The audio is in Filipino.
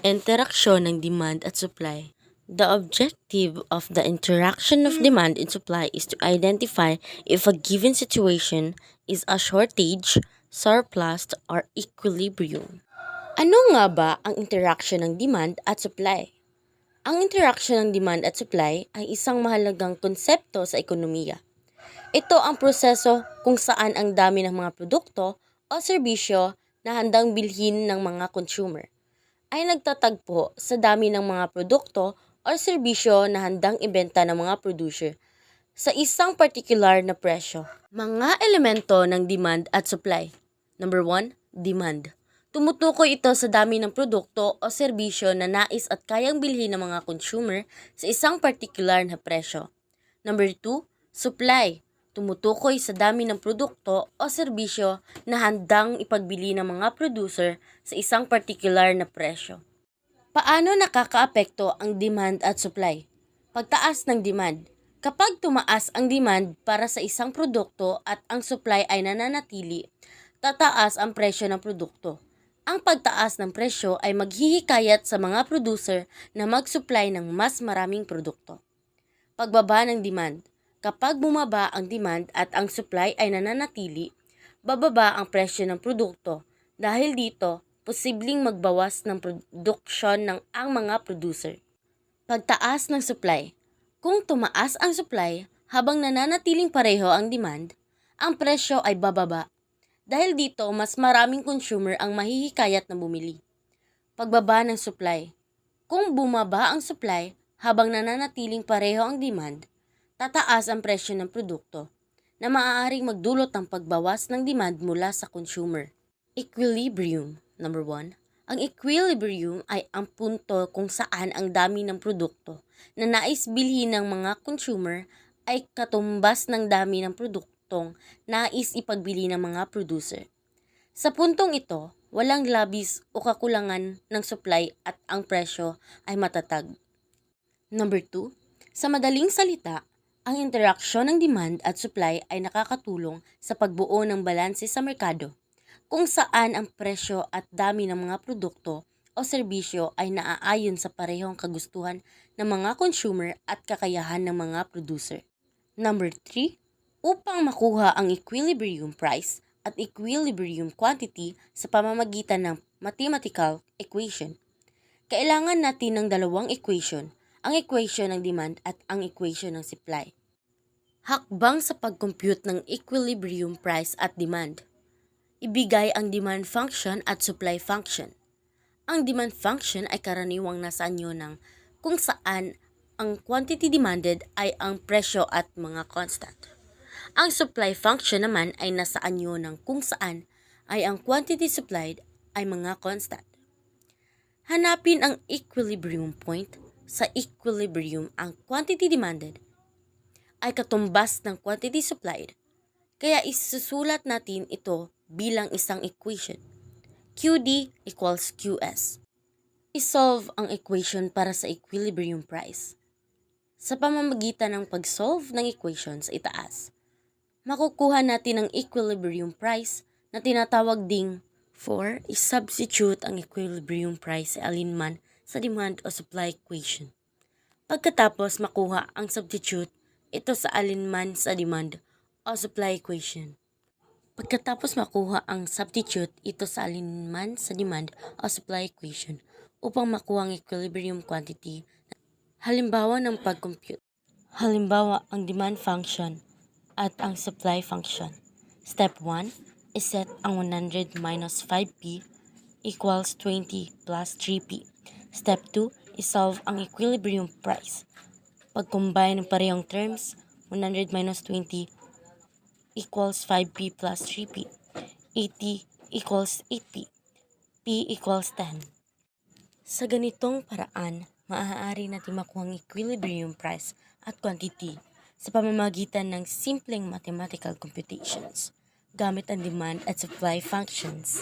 Interaksyon ng demand at supply. The objective of the interaction of demand and supply is to identify if a given situation is a shortage, surplus, or equilibrium. Ano nga ba ang interaction ng demand at supply? Ang interaction ng demand at supply ay isang mahalagang konsepto sa ekonomiya. Ito ang proseso kung saan ang dami ng mga produkto o serbisyo na handang bilhin ng mga consumer ay nagtatagpo sa dami ng mga produkto o serbisyo na handang ibenta ng mga producer sa isang particular na presyo. Mga elemento ng demand at supply. Number 1, demand. Tumutukoy ito sa dami ng produkto o serbisyo na nais at kayang bilhin ng mga consumer sa isang particular na presyo. Number 2, supply. Tumutukoy sa dami ng produkto o serbisyo na handang ipagbili ng mga producer sa isang particular na presyo. Paano nakakaapekto ang demand at supply? Pagtaas ng demand. Kapag tumaas ang demand para sa isang produkto at ang supply ay nananatili, tataas ang presyo ng produkto. Ang pagtaas ng presyo ay maghihikayat sa mga producer na mag-supply ng mas maraming produkto. Pagbaba ng demand. Kapag bumaba ang demand at ang supply ay nananatili, bababa ang presyo ng produkto. Dahil dito, posibleng magbawas ng produksyon ng ang mga producer. Pagtaas ng supply. Kung tumaas ang supply habang nananatiling pareho ang demand, ang presyo ay bababa. Dahil dito, mas maraming consumer ang mahihikayat na bumili. Pagbaba ng supply. Kung bumaba ang supply habang nananatiling pareho ang demand, tataas ang presyo ng produkto na maaaring magdulot ng pagbawas ng demand mula sa consumer. Equilibrium. Number 1. Ang equilibrium ay ang punto kung saan ang dami ng produkto na nais bilhin ng mga consumer ay katumbas ng dami ng produktong nais ipagbili ng mga producer. Sa puntong ito, walang labis o kakulangan ng supply at ang presyo ay matatag. Number 2. Sa madaling salita, ang interaksyon ng demand at supply ay nakakatulong sa pagbuo ng balanse sa merkado, kung saan ang presyo at dami ng mga produkto o serbisyo ay naaayon sa parehong kagustuhan ng mga consumer at kakayahan ng mga producer. Number 3. Upang makuha ang equilibrium price at equilibrium quantity sa pamamagitan ng mathematical equation, kailangan natin ng dalawang equation, ang equation ng demand at ang equation ng supply. Hakbang sa pag-compute ng equilibrium price at demand. Ibigay ang demand function at supply function. Ang demand function ay karaniwang nasa anyo ng kung saan ang quantity demanded ay ang presyo at mga constant. Ang supply function naman ay nasa anyo ng kung saan ay ang quantity supplied ay mga constant. Hanapin ang equilibrium point. Sa equilibrium, ang quantity demanded ay katumbas ng quantity supplied. Kaya isusulat natin ito bilang isang equation. QD equals QS. Isolve ang equation para sa equilibrium price. Sa pamamagitan ng pag-solve ng equation sa itaas, makukuha natin ang equilibrium price na tinatawag ding 4. I-substitute ang equilibrium price sa alinman sa demand o supply equation. Pagkatapos makuha ang substitute ito sa alinman sa demand o supply equation. Pagkatapos makuha ang substitute ito sa alinman sa demand o supply equation upang makuha ang equilibrium quantity. Halimbawa ng pag-compute. Halimbawa ang demand function at ang supply function. Step 1. Iset ang 100 minus 5p equals 20 plus 3p. Step 2. Isolve ang equilibrium price. Pag-combine ng parehong terms, 100 minus 20 equals 5p plus 3p. 80 equals 8p. P equals 10. Sa ganitong paraan, maaari natin makuha ang equilibrium price at quantity sa pamamagitan ng simpleng mathematical computations gamit ang demand at supply functions.